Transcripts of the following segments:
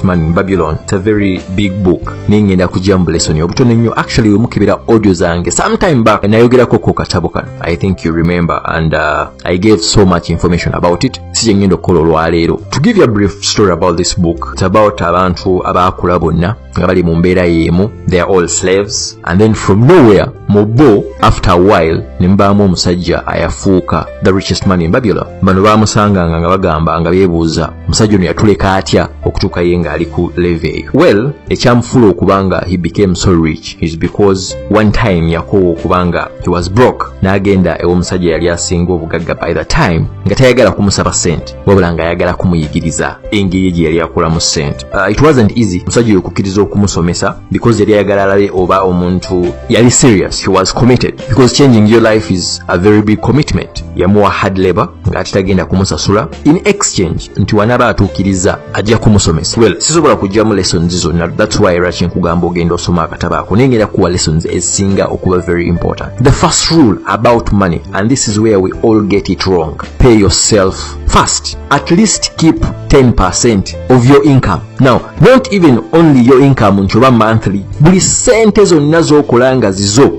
Man in Babylon. It's a very big book. Ningenda kujambu lesson obutono nnyo. Actually we mukibira audio zange sometime back nayogerako ko katabo kano. I think you remember, and I gave so much information about it. Sije ngendo okukola olwaleero. To give you a brief story about this book, it's about abantu abaakula bonna nga bali mu mbeera y'emu. They are all slaves, and then from nowhere mubo after a while nimbaamu omusajja ayafuuka the richest man in Babylon. Bano baamusanganga nga bagamba nga beebuuza omusajja ono yatuleka atya okutuuka ye ng'ali ku level eyo. Well, ekyamufuula okubanga he became so rich is because one time yakoowa okubanga he was broke, n'agenda ew'omusajja yali asinga obugagga by the time nga tayagala kumusaba sente wabula nga ayagala kumuyigiriza engeri gye yali akolamu sente. It wasn't easy omusajja oyo okukkiriza okumusomesa because yali ayagala alabe oba omuntu yali serious, he was committed, because changing your life is a very big commitment. Yamuwa hard labor nga atagenda kumusasula in exchange nti wanaba atuukiriza ajja kumusomesa. Well, sisobola kujjamu lessons zonna, that's why era kyenkugamba ogenda osoma akatabo ako nengenda kuwa lessons ezisinga okuba very important. The first rule about money, and this is where we all get it wrong: pay yourself first. At least keep 10% of your income. Now, not even only your income nti oba monthly, buli sente zonna z'okolanga zizo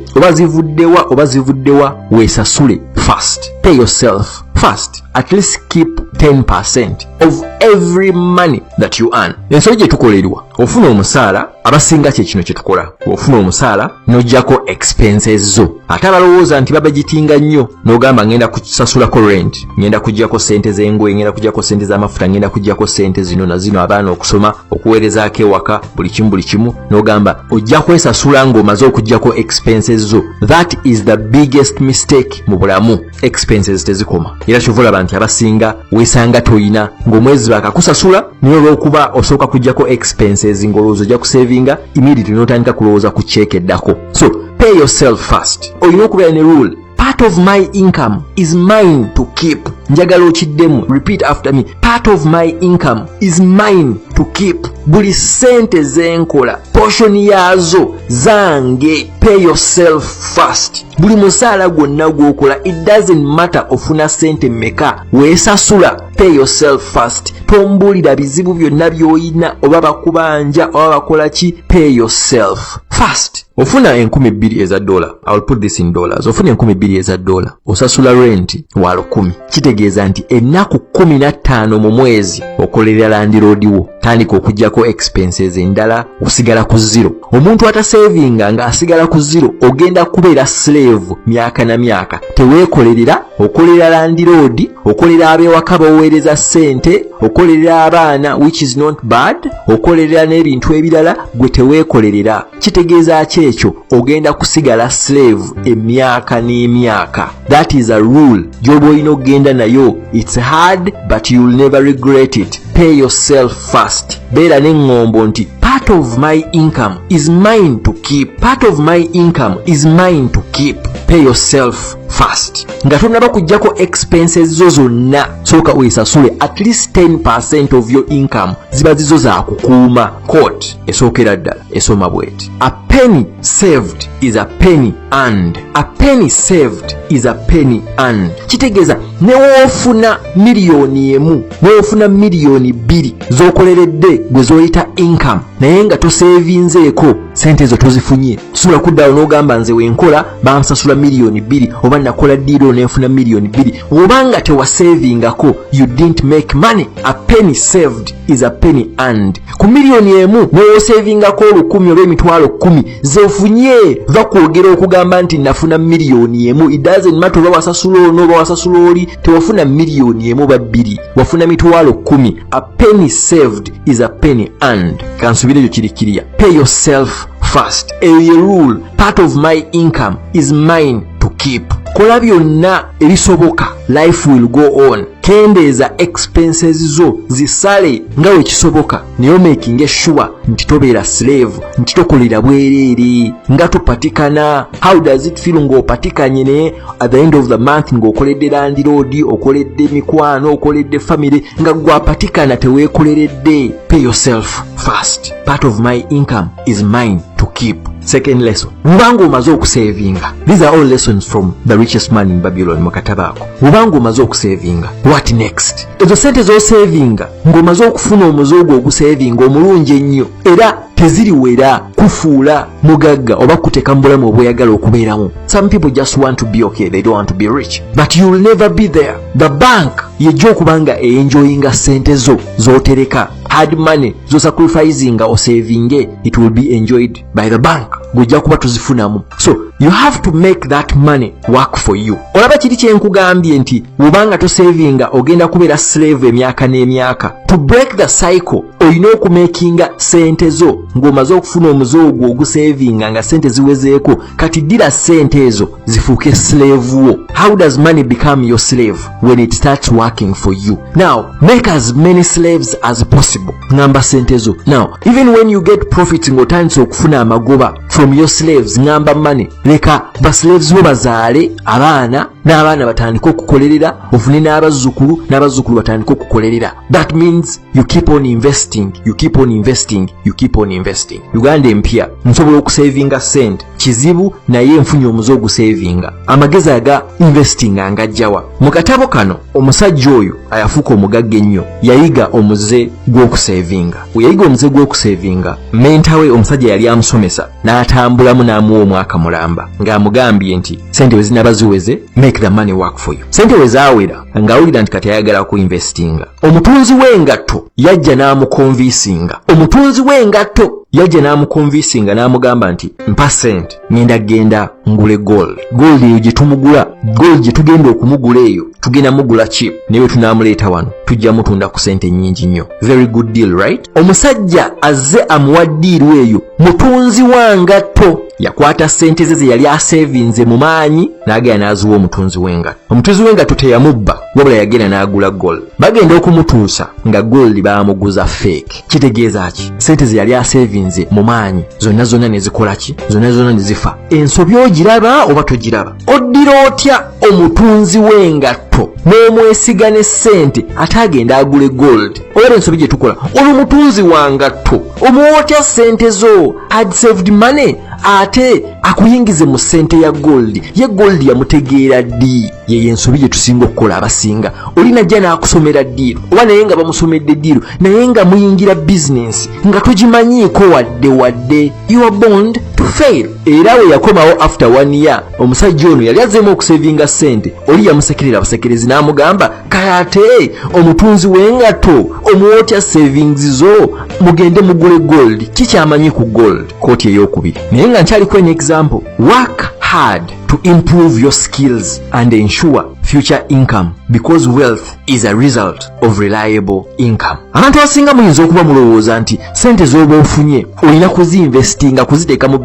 oba zivuddewa weesasule first. Pay yourself first. At least keep 10% of every money that you earn. Ensolo gye tukolerwa, ofuna omusaala, abasinga kye kino kye tukola. Ofuna omusaala n'ojjako expenses zo. Ate abalowooza nti babagitinga nnyo n'ogamba ngenda kusasulako rent, ngenda kujjako sente z'engoye, ngenda kujjako sente z'amafuta, ngenda kujjako sente zino na zino, abaana okusoma, okuweerezaako ewaka, buli kimu n'ogamba ojja kwesasula ng'omaze okujjako expenses zo. That is the biggest mistake mu bulamu. Expenses tezikoma. Era ky'ovalaba nti abasinga weesanga toyina ng'omwezi bakakusasula naye olw'okuba osooka kujjako expenses ng'olowooza ojja kusavinga immediately n'otandika kulowooza ku check eddako. So pay yourself first. Olina okubeera ne rule: part of my income is mine to keep. Njagala okiddemu, repeat after me: part of my income is mine to keep. Buli sente zenkola portion yazo zange. Pay yourself first. Buli musaala gwonna gwokola, it doesn't matter ofuna sente meka, weesasula. Pay yourself first. Tombulira bizibu byonna by'oyina oba bakubanja oba bakola ki. Pay yourself first. Ofuna $2,000 I will put this in dollars. Ofuna $2,000 osasula rent wa 1,000. Kitegeeza nti ennaku 15 mu mwezi okolera landlord wo, tandika okujjako expenses endala, osigala ku zero. Omuntu atasavinga nga asigala ku zero ogenda kubeera slave myaka na myaka. Teweekolerera, okolera landlord, okolera abewaka baweereza sente, okolera abaana, which is not bad, okolera n'ebintu ebirala, gwe teweekolerera. Kitegeeza ekyo ogenda kusigala slave emyaka n'emyaka. That is a rule gy'oba olina okugenda nayo. It's hard but you'll never regret it. Pay yourself first. Beera n'eŋŋombo nti part of my income is mine to keep. Part of my income is mine to keep. Pay yourself first. Nga tonnaba kujjako expenses zo zonna, sooka weesasule at least 10% of your income. Ziba zizo za kukuuma. Quote esookera ddala esoma bw'eti: a penny saved is a penny earned. A penny saved is a penny earned. Kitegeeza newoofuna miliyoni emu, newoofuna miliyoni 2 z'okoleredde gwe zoyita income, naye nga tosevinzeeko sente ezo tozifunye, sula kuddawo n'ogamba nze wenkola bansasula miliyoni 2 oba nakola diiro nenfuna miliyoni 2, obanga tewasavingako, you didn't make money. A penny saved is a penny earned. Ku miliyoni emu n'osavingako 10,000 oba emitwalo 10 zefunye, va kwogera okugamba nti nafuna miliyoni emu. It doesn't matter oba wasasula ono oba wasasula oli, tewafuna miliyoni emu oba 2, wafuna mitwalo 10. A penny saved is a penny earned. Kansubire ekyo kiri kiriya. Pay yourself first. A rule: part of my income is mine to keep. Kola byonna ebisoboka, life will go on. Kendeeza expenses zo zisale nga wekisoboka, naye making sure nti tobeera slave, nti tokolera bwereere nga topatikana. How does it feel ng'opatikanye ne at the end of the month ng'okoledde landlord, okoledde mikwano, okoledde family, nga gwapatikana teweekoleredde? Pay yourself first. Part of my income is mine to keep. Second lesson, bw'obanga omaze okusavinga, these are all lessons from The Richest Man in Babylon mu katabo ako. Bw'obanga omaze okusavinga, what next? Ezo sente z'osavinga ng'omaze okufuna omuzoogo ogusavinga omulungi ennyo era teziriwera kufuula mugagga oba kuteeka mu bulamu obweyagala okubeeramu. Some people just want to be okay, they don't want to be rich, but you will never be there. The bank yejja okubanga enjoyinga sente zo z'otereka, hard money z'osacrificinga o savinge, it will be enjoyed by the bank. Gujja kuba tuzifunamu. So you have to make that money work for you. Olaba kiri kyenkugambye nti bw'obanga tosavinga ogenda kubeera slave emyaka n'emyaka. To break the cycle olina okumakinga sente zo ng'omaze okufuna omuzoogo ogusavinga nga sente ziwezeeko, kati ddira sente ezo zifuuke slave wo. How does money become your slave? When it starts working for you. Now make as many slaves as possible. Ngamba sente zo. Now even when you get profits ng'otandise okufuna amagoba from your slaves, ngamba money, leka ba slaves bo bazaale abaana n'abaana batandika okukolerera, ofune n'abazzukulu n'abazzukulu batandika okukolerera. That means you keep on investing, you keep on investing, you keep on investing. Uganda empya nsobola okusavinga sente kizibu naye nfunye omuzoogo ogusavinga. Amagezi aga investing angajjawa. Mu katabo kano omusajja oyo ayafuuka omugagga ennyo yayiga omuze gw'okusavinga. Yayiga omuze gw'okusavinga, mentawe omusajja yali amusomesa n'atambulamu n'amuwa omwaka mulamba ng'amugambye nti sente we zinaba ziweze, make the money work for you. Sente we zaawera ng'awulira nti kati ayagala ku investinga. Omutunzi w'engatto yajja n'amukonvisinga. Omutunzi w'engatto yajja n'amukonvisinga n'amugamba nti mpa sente ngenda ngule gold. Gold eyo gye tumugula, gold gye tugenda okumugula eyo tugenda mugula cheap, newe tunaamuleeta wano tujja mutunda ku sente nnyingi nnyo. Very good deal, right? Omusajja azze amuwa ddiiru eyo. Mutunzi wa ngatto yakwata sente ze yali asavinze mu maanyi n'agenda n'aziwa omutunzi w'engatto. Omutunzi w'engatto teyamubba wabula yagenda n'agula gold. Bagenda okumutuusa nga gold baamuguza fake. Kitegeeza ki? Sente ze yali asavinze mu maanyi zonna ne zikola ki? Zonna ne zifa. Ensobi ogiraba oba togiraba? Oddira otya omutunzi w'engatto n'omwesiga ne sente ate agenda agule gold? Olaba ensobi gye tukola. Olwo mutunzi wa ngatto omuwa otya sente zo? Had saved money ate akuyingize mu sente ya gold. Ye gold yamutegeera ddi. Ye ensobi gye tusinga okukola abasinga. Oli najja n'akusomera ddiiro oba naye nga bamusomedde ddiiro naye nga muyingira business nga togimanyiiko wadde. You are born to fail. Era we yakomawo after 1 year omusajja ono yali azzeemu okusavinga sente. Oli yamusekerera abasekerezi n'amugamba kayate omutunzi w'engatto omuwotya savings zo mugende mugule gold. Kikyamanyi ku gold? Kooti ey'okubiri. Naye nga nkyaliko an example. Work hard to improve your skills and ensure future income, because wealth is a result of reliable income. Abantu abasinga muyinza okuba mulowooza nti sente z'oba ofunye olina kuziinvestinga, kuziteeka mu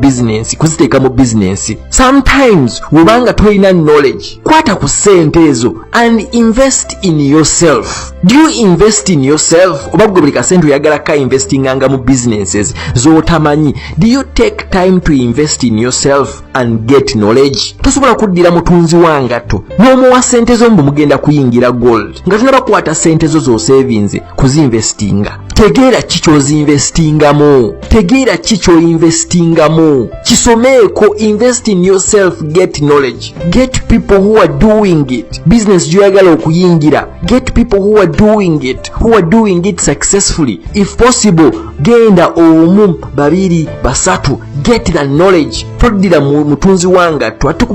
business. Sometimes wobanga tolina knowledge, kwata ku sente ezo and invest in yourself. Do you invest in yourself? Oba gwe buli kasente oyagala ka investinganga mu businesses z'otamanyi. Do you take time to invest in yourself and get knowledge? Tosobola kuddira mutunzi wa ngatto n'omuwa sente zo mbu mugenda kuyingira gold nga tunaba kukwata sente zo z'osavinze kuzinvestinga. Tegeera kiky'oinvestingamu. Kisomeeko. Invest in yourself. Get knowledge. Get people who are doing it. Business gy'oyagala okuyingira, get people who are doing it successfully. If possible, genda omu, babiri, basatu. Get the knowledge. Toddira mutunzi wangatto ate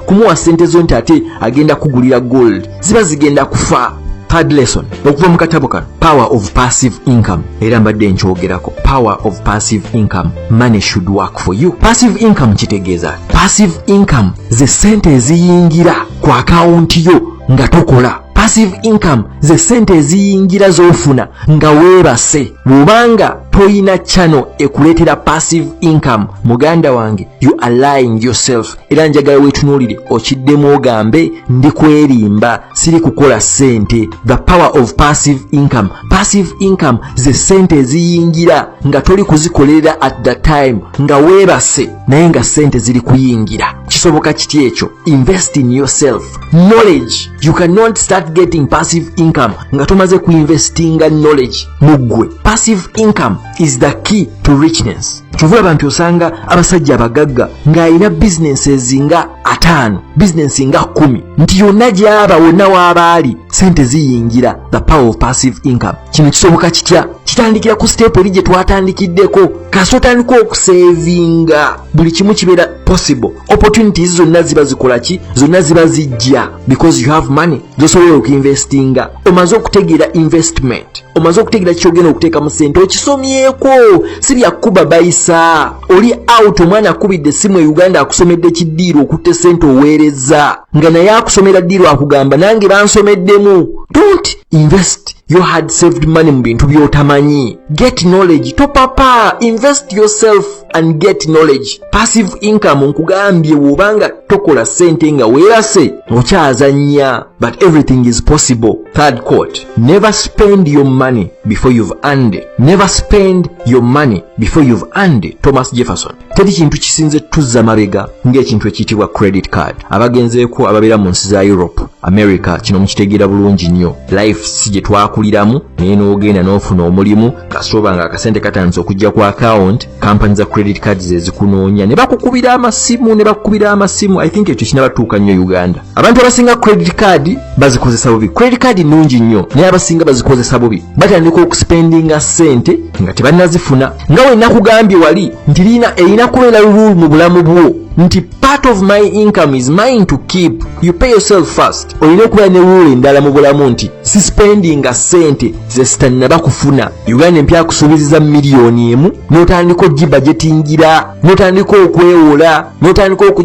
kumuwa sente zo nti ate agenda kugulira gold. Ziba zigenda kufa. Third lesson okuva mu katabo kano, power of passive income. Era mbadde nkyogerako. Power of passive income. Money should work for you. Passive income kitegeeza. Passive income ze sente eziyingira ku akawunti yo nga tokola. Passive income ze sente eziyingira z'ofuna nga weebase. Bw'obanga toyina channel ekuleetera passive income, muganda wange, you are lying yourself. Era njagala weetunuulire okiddemu ogambe ndi kwerimba, siri kukola sente. The power of passive income. Passive income ze sente eziyingira nga toli kuzikolerera at the time nga weebase naye nga sente ziri kuyingira. Kisoboka kiti ekyo? Invest in yourself. Knowledge. You cannot start getting passive income nga tomaze kuinvestinga knowledge mugwe. Passive income is the key to richness. kyovula abantu osanga abasajja abagagga ng'alina businesses nga 5 business nga 10 nti yonna gy'aba wonna w'abaali sente ziyingira. The power of passive income. Kino kisoboka kitya? Kitandikira ku step eri gye twatandikiddeko. Kasita otandika okusevinga buli kimu kibeera possible. Opportunities zonna ziba zikola ki? Zonna ziba zijja because you have money. Zosobola okuinvestinga. Omaze okutegeera investment, omaze okutegeera kyogenda okuteeka mu sente, okisomyeko, si bya kuba bayisa. Oli out omwana akubidde essimu e Uganda akusomedde kiddiiro okutte sente oweereza nga naye akusomera ddiiro akugamba nange bansomeddemu. Don't invest you had saved money mu bintu by'otamanyi. Get knowledge. Topapa. Invest yourself and get knowledge. Passive income nkugambye wobanga tokola sente nga weerase okyazannya. But everything is possible. Third quote. Never spend your money before you've earned it. Never spend your money before you've earned it. Thomas Jefferson. Teri kintu kisinze tuzza mabega ng'ekintu ekiyitibwa credit card. Abagenzeeko ababeera mu nsi za Europe, America, kino mukitegeera bulungi nnyo. Life si gye twakuliramu naye n'ogenda n'ofuna omulimu kasooba nga akasente katandise okujja ku account, company za credit cards ezikunoonya ne bakukubira amasimu. I think ekyo kinabatuuka nnyo Uganda. Abantu abasinga credit card bazikozesa bubi. Credit card nnungi nnyo naye abasinga bazikozesa bubi. Batandika okuspendinga sente nga tebannazifuna. Nga we nakugambye wali nti erina kubeera rule mu bulamu bwo nti part of my income is mine to keep. You pay yourself first. Olina okubeera ne rule endala mu bulamu nti si spendinga sente ze sitannaba kufuna. Uganda empya kusuubiza miliyoni 1 n'otandika ogibudgetingira, n'otandika okwewola,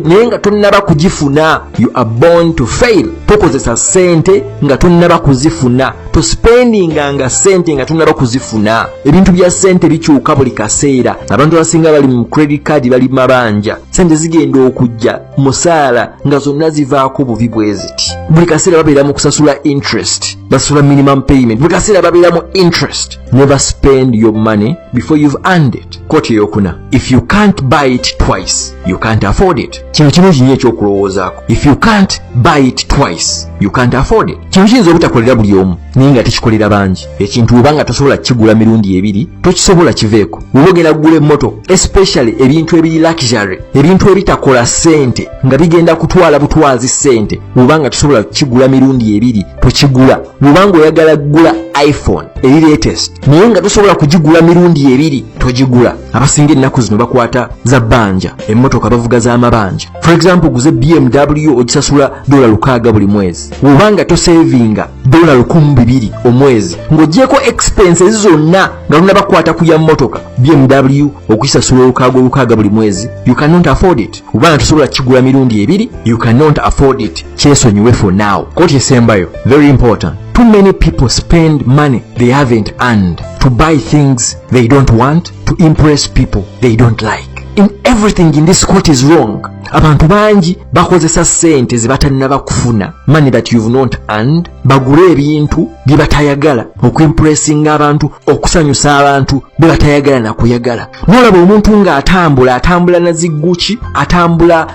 naye nga tonnaba kugifuna. You are born to fail. Tokozesa sente nga tonnaba kuzifuna. To spendinga nga sente nga tonnaba kuzifuna. Ebintu bya sente bikyuka buli kaseera. Abantu abasinga bali mu credit card bali mabanja. Sente zigenda okujja musaala nga zonna zivaako bubi bwe ziti. Buli kaseera babeera mu kusasula interest. Basula minimum payment. Buli kaseera babeera mu interest. Never spend your money before you've earned it. Quote yokuna. If you can't buy it twice, you can't afford it. Kino kirungi nnyo ekyokulowoozaako. If you can't buy it twice, you can't afford it. Kino kiyinza obutakolera buli omu naye nga tekikolera bangi. Ekintu obanga tosobola kigula mirundi 2 tokisobola kiveeko. Bw'oba ogenda kugula emmotoka, especially ebintu ebiri luxury, ebintu ebitakola sente nga bigenda kutwala butwazi sente, obanga tosobola kigula mirundi 2 tokigula. Bw'obanga oyagala kugula iPhone eri latest naye nga tosobola kugigula mirundi 2 togigula. Abasinga ennaku zino bakwata za bbanja, emmotoka bavuga z'amabanja. For example, guze BMW ogisasula $600 buli mwezi. Obanga tosavinga $200 omwezi ng'oggyeko expenses zonna nga luna bakwata ku ya mmotoka, BMW okisasula $600 buli mwezi, you cannot afford it. Obanga tosobola kigula mirundi 2 you cannot afford it. Kyesonyiwe for now. Koti esembayo, very important. Too many people spend money they haven't earned to buy things they don't want, to impress people they don't like. In everything in this quote is wrong. Abantu bangi bakozesa sente zibatannaba kufuna, money that you've not earned, bagule ebintu bye batayagala, okuimpressinga abantu, okusanyusa abantu bye batayagala na kuyagala. Nolaba omuntu nga atambula na ziguchi,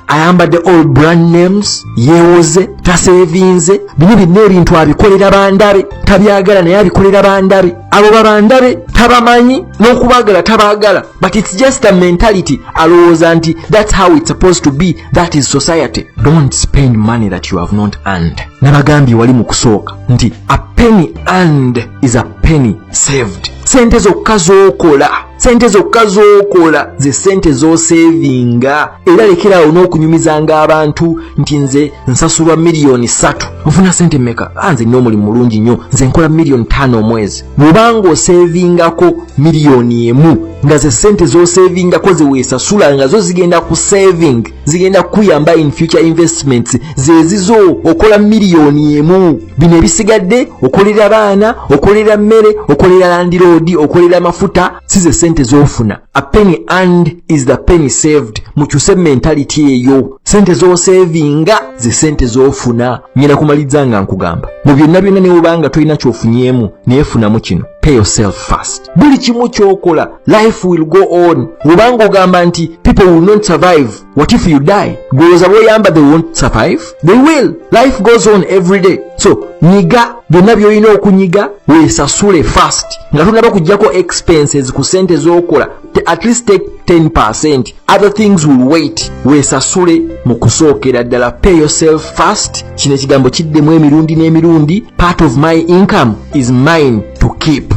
ayambadde all brand names, yeewoze, tasevinze, bino binne ebintu abikolera bandabe, tabyagala naye abikolera bandabe. Abo babandabe tabamanyi n'okubagala tabagala, but it's just a mentality. Alowooza nti that's how it's supposed to be. That is society. Don't spend money that you have not earned. Nabagambye wali mu kusooka nti a penny earned is a penny saved. Sente zokka z'okola ze sente z'osevinga. Era lekerawo n'okunyumizanga abantu nti nze nsasulwa miliyoni 3 ofuna sente mmeka? Nze nina omulimu mulungi nnyo, nze nkola miliyoni 5 omwezi. Bw'obanga osevingako miliyoni 1 nga ze sente z'osevingako ze weesasula nga zo zigenda ku saving, zigenda kuyamba in future investments, zezizo okola miliyoni 1. Bino ebisigadde okolera baana, okolera mmere, okolera landiroodi, okolera mafuta, si ze sente z'ofuna. A penny earned is the penny saved. Mukyuse mentality eyo. Sente z'osevinga ze sente z'ofuna. Nyina kumaliza nga nkugamba, mu byonna ne obanga tolina ky'ofunyemu naye funamu kino. Pay yourself first. Buli kimu kyokola, life will go on. Obanga ogamba nti people will not survive, what if you die? Gwolooza bw'oyamba they won't survive? They will. Life goes on every day. So nyiga byonna by'olina okunyiga, weesasule first nga tonnaba kuggyako expenses ku sente z'okola. at least take 10%. Other things will wait. Weesasule mu kusookera ddala. Pay yourself first. Kino ekigambo kiddemu emirundi n'emirundi. Part of my income is mine to keep.